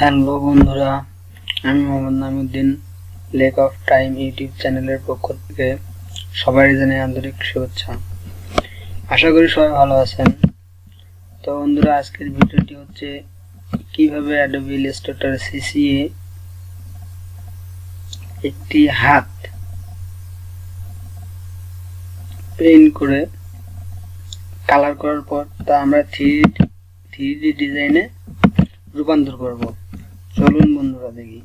Hello বন্ধুরা, আমি Mohammad Namiuddin lake of time YouTube চ্যানেলের পক্ষ থেকে সবাই জানাই আন্তরিক শুভেচ্ছা। আশা করি সবাই ভালো আছেন। তো বন্ধুরা, আজকের ভিডিওটি হচ্ছে কিভাবে অ্যাডোবি ইলাস্ট্রেটর সিসিএ একটি হাত পেইন্ট করে কালার করার পর তা আমরা থ্রি ডি ডিজাইনে রূপান্তর করব। চলুন বন্ধুরা দেখি।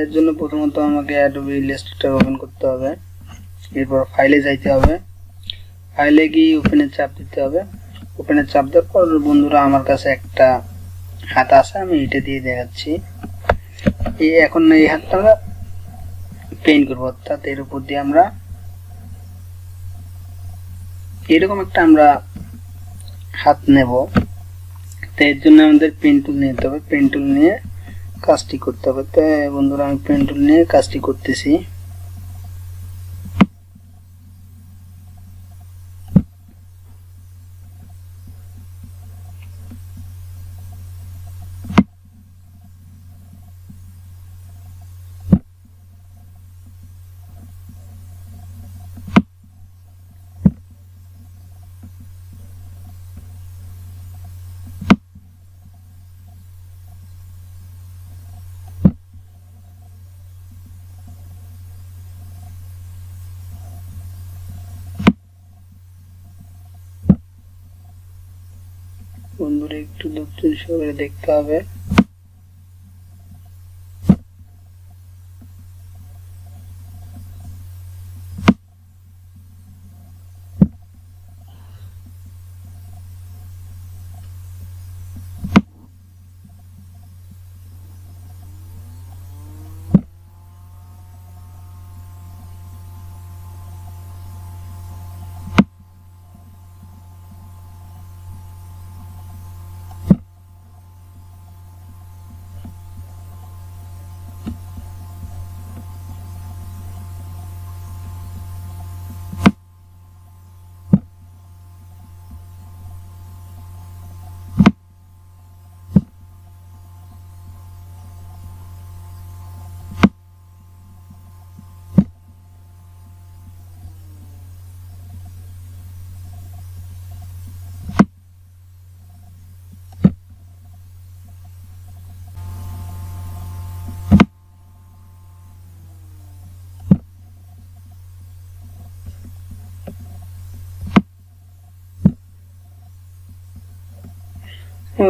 এর জন্য প্রথমত আমাকে অ্যাডোবি ইলাস্ট্রেটর ওপেন করতে হবে, এরপর ফাইলে যাইতে হবে, ফাইলে গিয়ে ওপেনে চাপ দিতে হবে। ওপেনে চাপ দেওয়ার পর বন্ধুরা আমার কাছে একটা হাত আছে, আমি এটা দিয়ে দেখাচ্ছি। এখন এই হাতটা আমরা পেইন্ট করবো, অর্থাৎ এর উপর দিয়ে আমরা এরকম একটা হাত নেব। তো এর জন্য আমাদের পেন টুল নিতে হবে, পেন টুল নিয়ে কাজটি করতে হবে। তো বন্ধুরা, আমি পেন টুল নিয়ে কাজটি করতেছি। বন্ধুরা, একটু ধৈর্য সহকারে দেখতে হবে।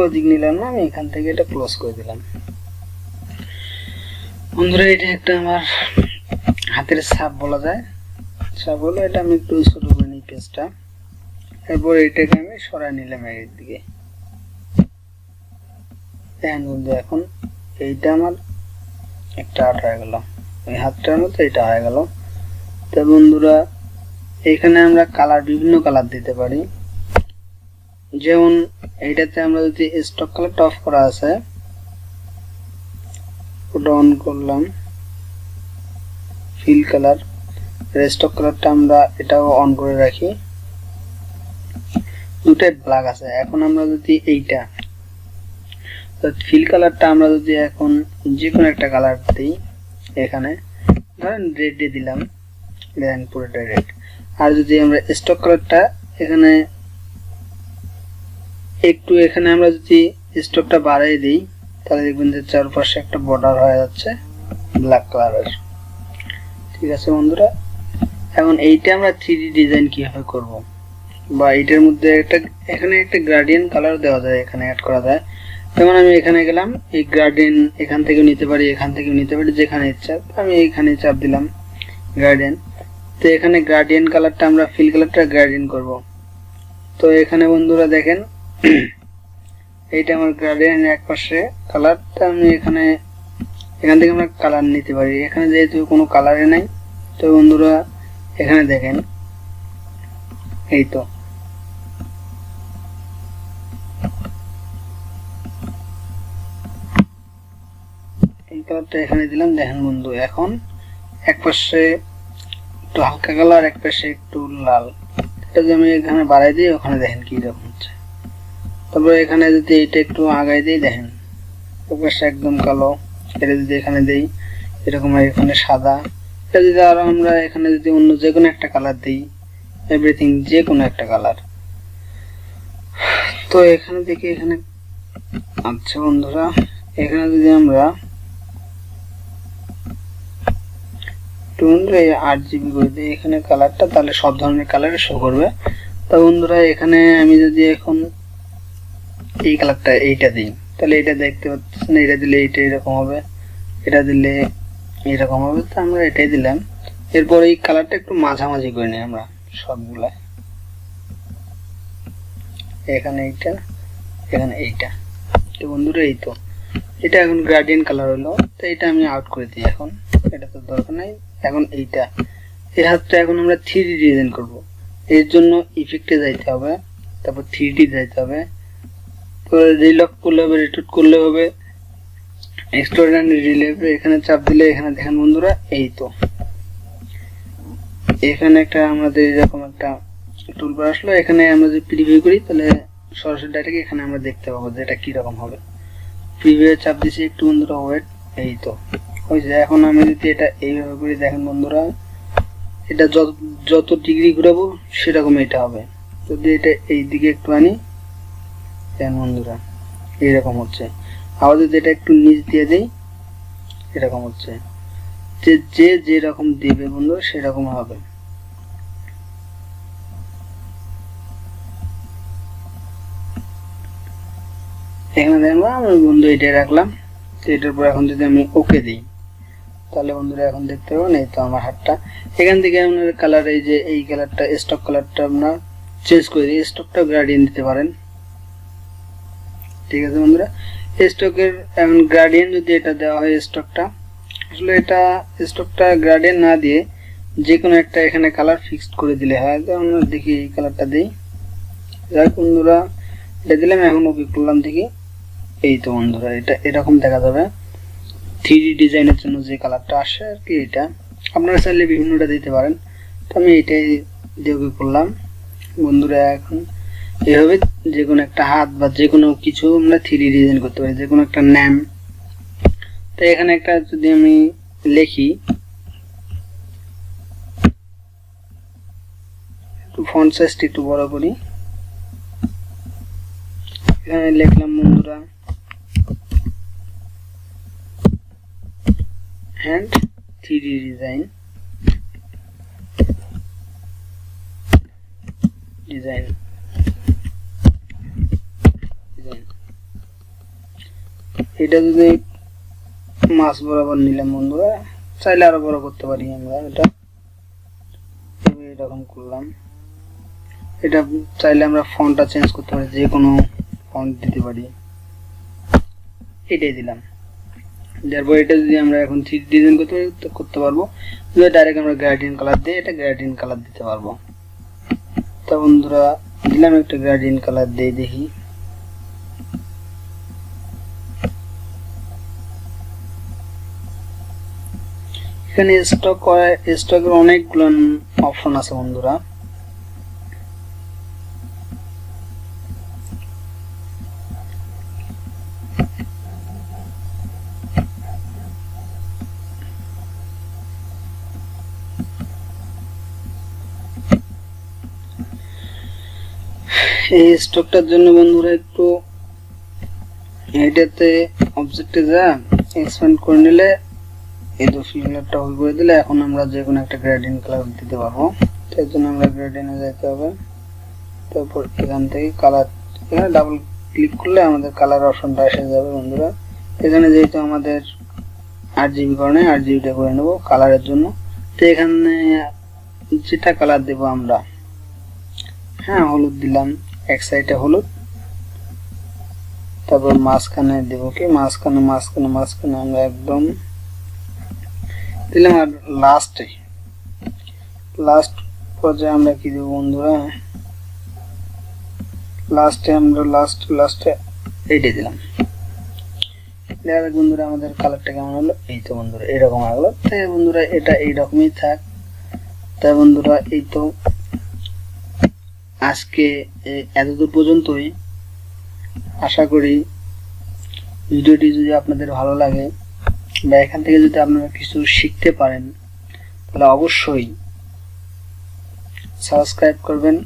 ওদিক নিলাম না, আমি এখান থেকে এটা ক্লোজ করে দিলাম। বন্ধুরা, এটা একটা আমার হাতের ছাপ বলা যায়, ছাপ হলো এটা। আমি একটু ছোট করে নিই পেজটা, এরপর এটাকে আমি সরাই নিলাম এর দিকে। দেখেন বন্ধু, এখন এইটা আমার একটা আর্ট হয়ে গেল, এই হাতটার মতো এটা হয়ে গেল। তো বন্ধুরা, এখানে আমরা কালার বিভিন্ন কালার দিতে পারি। যেমন এইটাতে আমরা যদি স্টক কালারটা অফ করা আছে, ওটা অন করলাম, ফিল কালার, স্টক কালারটা আমরা এটাও অন করে রাখি। দুটাই ব্ল্যাক আছে। এখন আমরা যদি এইটা ফিল কালারটা আমরা যদি এখন যে কোনো একটা কালার দিই, এখানে ধরেন রেড দিয়ে দিলাম, দেখেন পুরোটা রেড। আর যদি আমরা স্টক কালারটা এখানে একটু এখানে আমরা যদি স্টকটা বাড়াই দিই, তাহলে দেখবেন যে চারপাশে একটা বর্ডার হয়ে যাচ্ছে ব্ল্যাক কালারের। ঠিক আছে বন্ধুরা, এখন এইটা আমরা 3D ডিজাইন কিভাবে করব, বা এইটার মধ্যে এখানে একটা গ্রেডিয়েন্ট কালার দেওয়া যায়, এখানে অ্যাড করা যায়। যেমন আমি এখানে গেলাম, এই গ্রেডিয়েন্ট এখান থেকেও নিতে পারি, এখান থেকেও নিতে পারি, যেখানে ইচ্ছা। আমি এইখানে চাপ দিলাম গ্রেডিয়েন্ট। তো এখানে গ্রেডিয়েন্ট কালারটা আমরা ফিল কালারটা গ্রেডিয়েন্ট করব। তো এখানে বন্ধুরা দেখেন, এইটা আমার গ্রেডিয়েন্ট এক পাশে কালারটা, আমি এখান থেকে আমরা কালার নিতে পারি। এখানে যেহেতু কোনো কালারে নাই, তো বন্ধুরা এখানে দেখেন, এই তো এই কালারটা এখানে দিলাম। দেখেন বন্ধু, এখন এক পাশে একটু হালকা কালার, এক পাশে একটু লাল। এটা যদি আমি এখানে বাড়াই দিই, ওখানে দেখেন কি রকম হচ্ছে। তারপরে এখানে যদি এটা একটু আগাই দিই, দেখেন প্রকাশটা একদম কালো। এটা যদি এখানে দেই এরকম, এখানে সাদা। এটা যদি আরো আমরা এখানে যদি অন্য যে কোনো একটা কালার দিই, এভরিথিং যে কোনো একটা কালার, তো এখানে দেখি এখানে। আচ্ছা বন্ধুরা, এখানে যদি আমরা 8GB করে দিই এখানে কালারটা, তাহলে সব ধরনের কালারে শো করবে। তো বন্ধুরা এখানে আমি যদি এখন এই কালারটা এইটা দিই, তাহলে এটা দেখতে পাচ্ছেন, এটা দিলে এইটা এরকম হবে, এটা দিলে এরকম হবে। তো আমরা এটাই দিলাম। এরপর এই কালারটা একটু মাঝামাঝি করে নিই আমরা সবগুলা, এখানে এইটা, এখানে এইটা। তো বন্ধুরা এই তো এটা এখন গ্রেডিয়েন্ট কালার হলো। তো এটা আমি আউট করে দিই এখন, এটা তো দরকার নাই। এখন এইটা, এর হাতটা এখন আমরা 3D ডিজাইন করব। এর জন্য ইফেক্টে যাইতে হবে, তারপর 3D যাইতে হবে, তো রিলক করলে হবে, রিটুট করলে হবে, এক্সট্রুড এন্ড রিলিভ এখানে চাপ দিলে এখানে দেখেন বন্ধুরা এই তো এখানে একটা আমাদের এরকম একটা টুলবার আসলো। এখানে আমরা যদি প্রিভিউ করি তাহলে সরাসরি ডাইরেক্ট এখানে আমরা দেখতে পাবো যে এটা কি রকম হবে। প্রিভিউ চাপ দিছি একটু বন্ধুরা, ওয়েট। এই তো হয়েছে। এখন আমি যদি এটা এইভাবে করি, দেখেন বন্ধুরা এটা যত ডিগ্রি ঘুরাবো সেরকম এটা হবে। যদি এটা এই দিকে একটু আনি, দেখেন বন্ধুরা এইরকম হচ্ছে। আবার যদি এটা একটু নিচ দিয়ে দেই, এরকম হচ্ছে। যে যেরকম দিবে বন্ধু সেরকম হবে। এখানে দেখবো আমি বন্ধু এটাই রাখলাম। এটার পর এখন যদি আমি ওকে দিই, তাহলে বন্ধুরা এখন দেখতে পাবেন এই তো আমার হাতটা। এখান থেকে আপনার কালার, এই যে এই কালারটা স্টক কালারটা আপনার চেঞ্জ করে দিই, স্টকটা গ্রেডিয়েন্ট দিতে পারেন। ঠিক আছে বন্ধুরা, স্টকের এখন গ্রেডিয়েন্ট যদি এটা দেওয়া হয়, স্টকটা আসলে এটা স্টকটা গ্রেডিয়েন্ট না দিয়ে যে কোনো একটা এখানে কালার ফিক্সড করে দিলে হয়। তো আমরা দেখি এই কালারটা দিই, যাই বন্ধুরা এটা দিলাম। এখন ওকে করলাম, দেখি এই তো বন্ধুরা এটা এরকম দেখা যাবে। 3D ডিজাইনের জন্য যে কালারটা আসে আর কি, এটা আপনারা চাইলে বিভিন্নটা দিতে পারেন। তো আমি এটাই দিয়ে ওকে করলাম বন্ধুরা। এখন এভাবে যে কোনো একটা হাত বা যে কোনো কিছু আমরা 3D ডিজাইন করতে পারি, যে কোনো একটা নাম। তো এখানে একটা যদি আমি লিখি, একটু ফন্ট সাইজটা একটু বড় করি, এখানে লিখলাম বন্ধুরা হ্যান্ড 3D ডিজাইন এটা যদি মাছ বরাবর নিলাম বন্ধুরা, চাইলে আরো বড় করতে পারি আমরা। এটা এরকম করলাম। এটা চাইলে আমরা ফন্টটা চেঞ্জ করতে পারি, যে কোনো ফন্ট দিতে পারি। এটাই দিলাম। তারপর এটা যদি আমরা এখন 3D ডিজাইন করতে পারবো, যদি ডাইরেক্ট আমরা গ্রেডিয়েন্ট কালার দিয়ে এটা গ্রেডিয়েন্ট কালার দিতে পারবো। তো বন্ধুরা দিলাম একটা গ্রেডিয়েন্ট কালার দিয়ে, দেখি এখানে স্টকের অনেকগুলো অপশন আছে বন্ধুরা। এই স্টকটার জন্য বন্ধুরা একটু এটাতে অবজেক্টে যা এক্সপ্যান্ড করে নিলে, এই তো ফিল্টারটা হোল করে দিলে এখন আমরা যে কোনো একটা গ্রেডিয়েন্ট কালার দিতে পারবো। তার জন্য আমরা গ্রেডিয়েন্টে যেতে হবে। তারপর এখান থেকে কালার, এখানে ডাবল ক্লিক করলে আমাদের কালার অপশনটা এসে যাবে বন্ধুরা। এখানে যেহেতু আমাদের 8GB করে 8GBটা করে নেবো কালারের জন্য। তো এখানে যেটা কালার দেবো আমরা, হ্যাঁ হলুদ দিলাম, এক সাইডে হলুদ। তারপর মাঝখানে দেবো কি, মাঝখানে আমরা একদম দিলাম। আর লাস্ট পর্যায়ে আমরা কি দেবো বন্ধুরা, লাস্টে এইটাই দিলাম। বন্ধুরা আমাদের কালারটা কেমন হলো, এই তো বন্ধুরা এরকম হলো। তাই বন্ধুরা এটা এইরকমই থাক। তাই বন্ধুরা এই তো আজকে এতদূর পর্যন্তই। আশা করি ভিডিওটি যদি আপনাদের ভালো লাগে বা এখান থেকে যদি আপনারা কিছু শিখতে পারেন তাহলে অবশ্যই সাবস্ক্রাইব করবেন,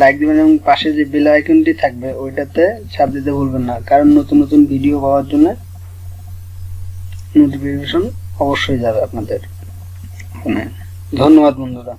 লাইক দিবেন এবং পাশে যে বেল আইকনটি থাকবে ওইটাতে চাপ দিতে ভুলবেন না, কারণ নতুন নতুন ভিডিও পাওয়ার জন্য নোটিফিকেশন অবশ্যই যাবে আপনাদের ফোনে। ধন্যবাদ বন্ধুরা।